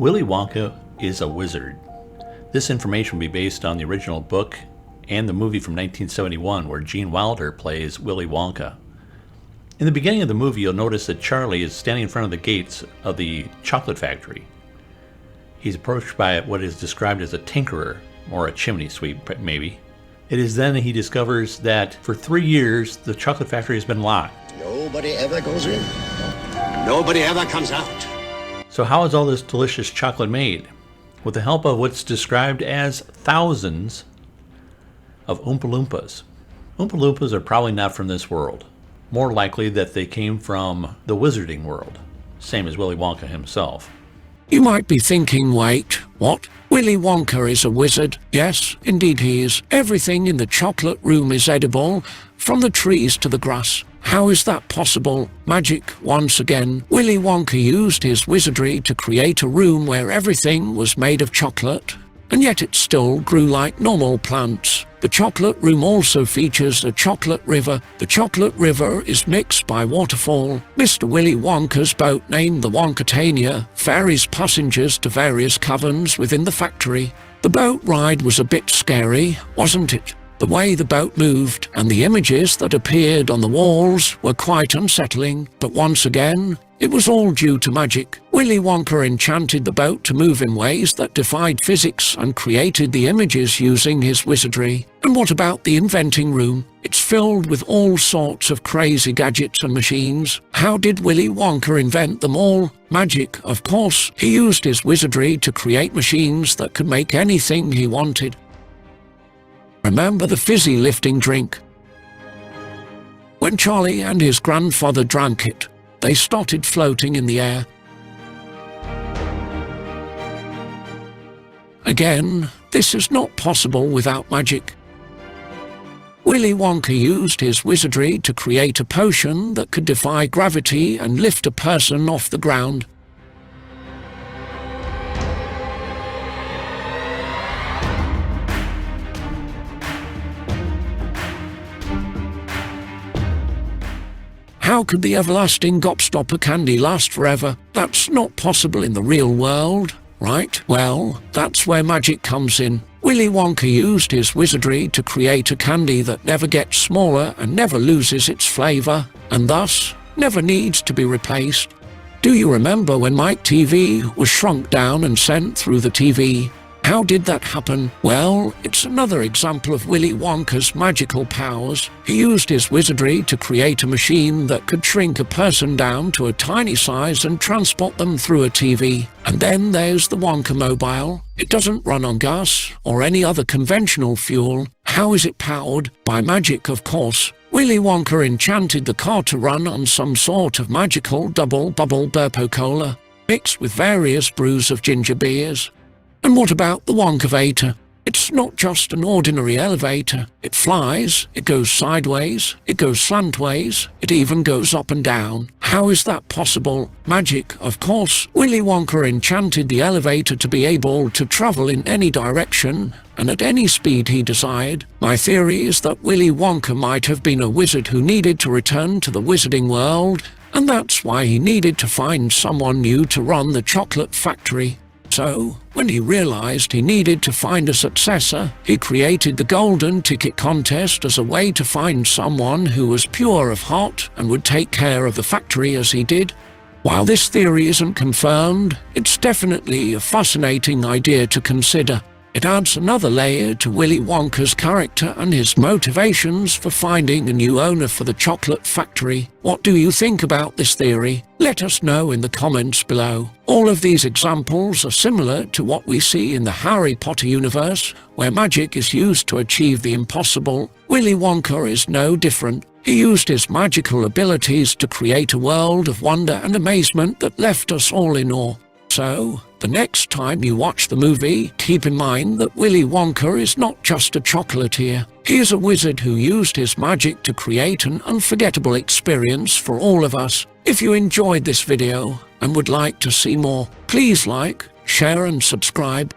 Willy Wonka is a wizard. This information will be based on the original book and the movie from 1971 where Gene Wilder plays Willy Wonka. In the beginning of the movie, you'll notice that Charlie is standing in front of the gates of the chocolate factory. He's approached by what is described as a tinkerer, or a chimney sweep, maybe. It is then that he discovers that for 3 years, the chocolate factory has been locked. Nobody ever goes in. Nobody ever comes out. So how is all this delicious chocolate made? With the help of what's described as thousands of Oompa Loompas. Oompa Loompas are probably not from this world. More likely that they came from the wizarding world, same as Willy Wonka himself. You might be thinking, wait, what? Willy Wonka is a wizard? Yes, indeed he is. Everything in the chocolate room is edible, from the trees to the grass. How is that possible? Magic, once again. Willy Wonka used his wizardry to create a room where everything was made of chocolate, and yet it still grew like normal plants. The chocolate room also features a chocolate river. The chocolate river is mixed by waterfall. Mr. Willy Wonka's boat, named the Wonkatania, ferries passengers to various caverns within the factory. The boat ride was a bit scary, wasn't it? The way the boat moved and the images that appeared on the walls were quite unsettling, but once again, it was all due to magic. Willy Wonka enchanted the boat to move in ways that defied physics and created the images using his wizardry. And what about the inventing room? It's filled with all sorts of crazy gadgets and machines. How did Willy Wonka invent them all? Magic, of course. He used his wizardry to create machines that could make anything he wanted. Remember the fizzy lifting drink? When Charlie and his grandfather drank it, they started floating in the air. Again, this is not possible without magic. Willy Wonka used his wizardry to create a potion that could defy gravity and lift a person off the ground. How could the everlasting gobstopper candy last forever? That's not possible in the real world, right? Well, that's where magic comes in. Willy Wonka used his wizardry to create a candy that never gets smaller and never loses its flavor, and thus never needs to be replaced. Do you remember when Mike TV was shrunk down and sent through the TV? How did that happen? Well, it's another example of Willy Wonka's magical powers. He used his wizardry to create a machine that could shrink a person down to a tiny size and transport them through a TV. And then there's the Wonka Mobile. It doesn't run on gas or any other conventional fuel. How is it powered? By magic, of course. Willy Wonka enchanted the car to run on some sort of magical double-bubble Burpo Cola, mixed with various brews of ginger beers. And what about the Wonkavator? It's not just an ordinary elevator. It flies, it goes sideways, it goes slantways, it even goes up and down. How is that possible? Magic, of course. Willy Wonka enchanted the elevator to be able to travel in any direction and at any speed he desired. My theory is that Willy Wonka might have been a wizard who needed to return to the wizarding world, and that's why he needed to find someone new to run the chocolate factory. So, when he realized he needed to find a successor, he created the Golden Ticket Contest as a way to find someone who was pure of heart and would take care of the factory as he did. While this theory isn't confirmed, it's definitely a fascinating idea to consider. It adds another layer to Willy Wonka's character and his motivations for finding a new owner for the chocolate factory. What do you think about this theory? Let us know in the comments below. All of these examples are similar to what we see in the Harry Potter universe, where magic is used to achieve the impossible. Willy Wonka is no different. He used his magical abilities to create a world of wonder and amazement that left us all in awe. So, the next time you watch the movie, keep in mind that Willy Wonka is not just a chocolatier. He is a wizard who used his magic to create an unforgettable experience for all of us. If you enjoyed this video and would like to see more, please like, share and subscribe.